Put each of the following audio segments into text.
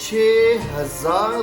6000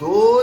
2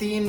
3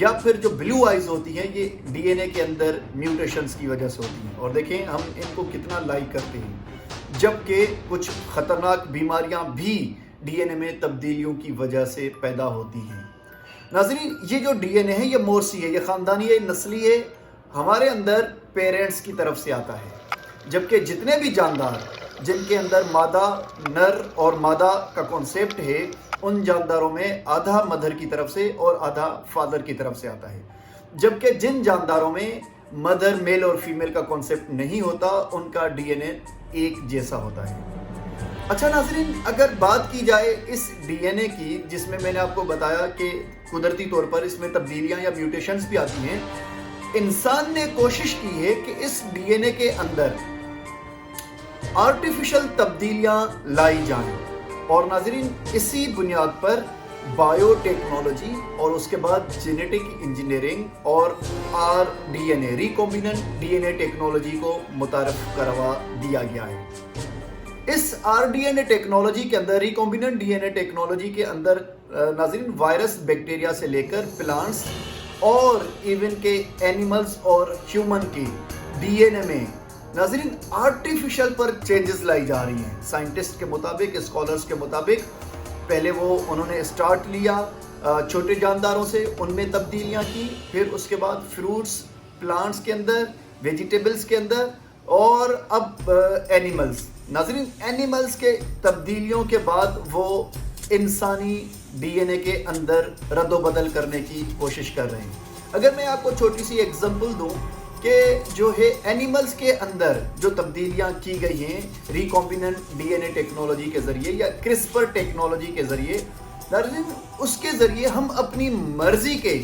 یا پھر جو بلو آئیز ہوتی ہیں یہ ڈی این اے کے اندر میوٹیشنز کی وجہ سے ہوتی ہیں. اور دیکھیں ہم ان کو کتنا لائک کرتے ہیں، جبکہ کچھ خطرناک بیماریاں بھی ڈی این اے میں تبدیلیوں کی وجہ سے پیدا ہوتی ہیں. ناظرین، یہ جو ڈی این اے ہے یہ موروثی ہے، یہ خاندانی ہے، نسلی ہے، ہمارے اندر پیرنٹس کی طرف سے آتا ہے. جبکہ جتنے بھی جاندار جن کے اندر مادہ نر اور مادہ کا کانسیپٹ ہے، ان جانداروں میں آدھا مدر کی طرف سے اور آدھا فادر کی طرف سے آتا ہے. جبکہ جن جانداروں میں مدر میل اور فیمیل کا کانسیپٹ نہیں ہوتا، ان کا ڈی این اے ایک جیسا ہوتا ہے. اچھا ناظرین، اگر بات کی جائے اس ڈی این اے کی، جس میں میں نے آپ کو بتایا کہ قدرتی طور پر اس میں تبدیلیاں یا میوٹیشنز بھی آتی ہیں، انسان نے کوشش کی ہے کہ اس ڈی این اے کے اندر آرٹیفیشل تبدیلیاں لائی جائیں. اور ناظرین، اسی بنیاد پر بایو ٹیکنالوجی اور اس کے بعد جینیٹک انجینئرنگ اور R D N a ریکمبیننٹ D N a technology کو متعارف کروا دیا گیا ہے. اس R D N a technology کے اندر، ریکمبیننٹ ڈی این اے ٹیکنالوجی کے اندر ناظرین، وائرس بیکٹیریا سے لے کر پلانٹس اور ایون کے اینیملز اور ہیومن کے ڈی این اے میں ناظرین آرٹیفیشل پر چینجز لائی جا رہی ہیں. سائنٹسٹ کے مطابق، اسکالرز کے مطابق، پہلے انہوں نے اسٹارٹ لیا چھوٹے جانداروں سے، ان میں تبدیلیاں کی، پھر اس کے بعد فروٹس، پلانٹس کے اندر، ویجیٹیبلز کے اندر، اور اب اینیملز. ناظرین، اینیملز کے تبدیلیوں کے بعد وہ انسانی ڈی این اے کے اندر رد و بدل کرنے کی کوشش کر رہے ہیں. اگر میں آپ کو چھوٹی سی ایگزامپل دوں کہ جو ہے اینیملز کے اندر جو تبدیلیاں کی گئی ہیں ریکمبیننٹ ڈی این اے ٹیکنالوجی کے ذریعے یا کرسپر ٹیکنالوجی کے ذریعے، اس کے ذریعے ہم اپنی مرضی کے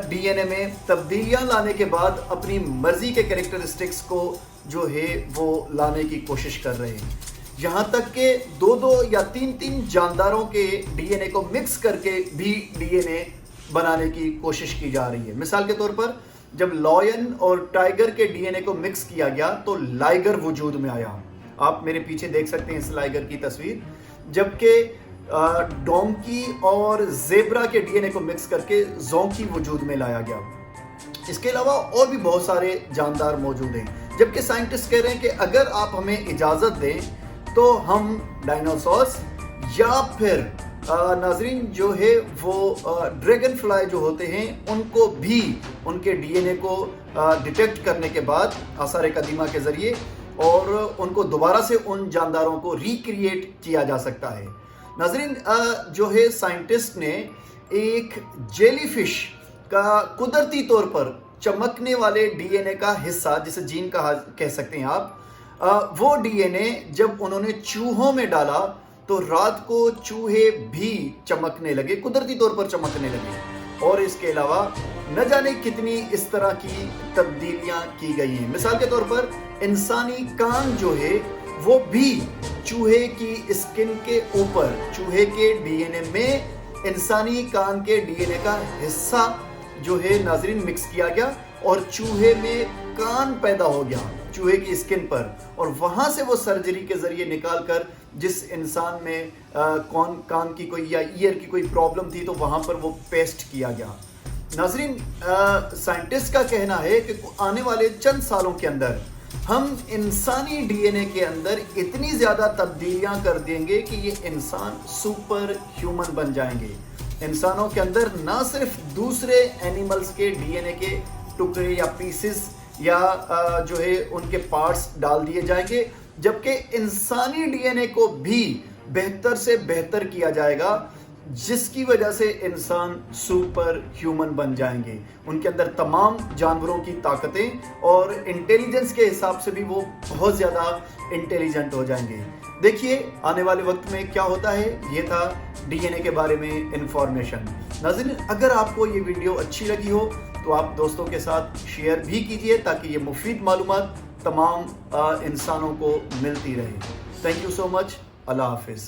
ڈی این اے میں تبدیلیاں لانے کے بعد اپنی مرضی کے کریکٹرسٹکس کو جو ہے وہ لانے کی کوشش کر رہے ہیں. یہاں تک کہ 2 یا 3 جانداروں کے ڈی این اے کو مکس کر کے بھی ڈی این اے بنانے کی کوشش کی جا رہی ہے. مثال کے طور پر جب لائن اور ٹائیگر کے ڈی این اے کو مکس کیا گیا تو لائگر وجود میں آیا. آپ میرے پیچھے دیکھ سکتے ہیں اس لائگر کی تصویر. جبکہ ڈونکی اور زیبرا کے ڈی این اے کو مکس کر کے زونکی وجود میں لایا گیا. اس کے علاوہ اور بھی بہت سارے جاندار موجود ہیں. جبکہ سائنٹسٹ کہہ رہے ہیں کہ اگر آپ ہمیں اجازت دیں تو ہم ڈائناسورس یا پھر ناظرین جو ہے وہ ڈریگن فلائی جو ہوتے ہیں ان کو بھی ان کے ڈی این اے کو ڈیٹیکٹ کرنے کے بعد آثار قدیمہ کے ذریعے اور ان کو دوبارہ سے ان جانداروں کو ریکریٹ کیا جا سکتا ہے. ناظرین، جو ہے سائنٹسٹ نے ایک جیلی فش کا قدرتی طور پر چمکنے والے ڈی این اے کا حصہ، جسے جین کہہ سکتے ہیں آپ، وہ ڈی این اے جب انہوں نے چوہوں میں ڈالا تو رات کو چوہے بھی چمکنے لگے، قدرتی طور پر چمکنے لگے. اور اس کے علاوہ نہ جانے کتنی اس طرح کی تبدیلیاں کی گئی ہیں. مثال کے طور پر انسانی کان جو ہے وہ بھی چوہے کی اسکن کے اوپر، چوہے کے ڈی این اے میں انسانی کان کے ڈی این اے کا حصہ جو ہے ناظرین مکس کیا گیا اور چوہے میں کان پیدا ہو گیا چوہے کی اسکن پر، اور وہاں سے وہ سرجری کے ذریعے نکال کر جس انسان میں کان کی کوئی یا ایئر کی کوئی پرابلم تھی تو وہاں پر وہ پیسٹ کیا گیا. ناظرین، سائنٹسٹ کا کہنا ہے کہ آنے والے چند سالوں کے اندر ہم انسانی ڈی این اے کے اندر اتنی زیادہ تبدیلیاں کر دیں گے کہ یہ انسان سپر ہیومن بن جائیں گے. انسانوں کے اندر نہ صرف دوسرے اینیملز کے ڈی این اے کے ٹکڑے یا پیسز یا جو ہے ان کے پارٹس ڈال دیے جائیں گے، جبکہ انسانی ڈی این اے کو بھی بہتر سے بہتر کیا جائے گا، جس کی وجہ سے انسان سپر ہیومن بن جائیں گے. ان کے اندر تمام جانوروں کی طاقتیں اور انٹیلیجنس کے حساب سے بھی وہ بہت زیادہ انٹیلیجنٹ ہو جائیں گے. دیکھیے آنے والے وقت میں کیا ہوتا ہے. یہ تھا ڈی این اے کے بارے میں انفارمیشن. ناظرین، اگر آپ کو یہ ویڈیو اچھی لگی ہو تو آپ دوستوں کے ساتھ شیئر بھی کیجئے تاکہ یہ مفید معلومات تمام انسانوں کو ملتی رہے. تھینک یو سو مچ. اللہ حافظ.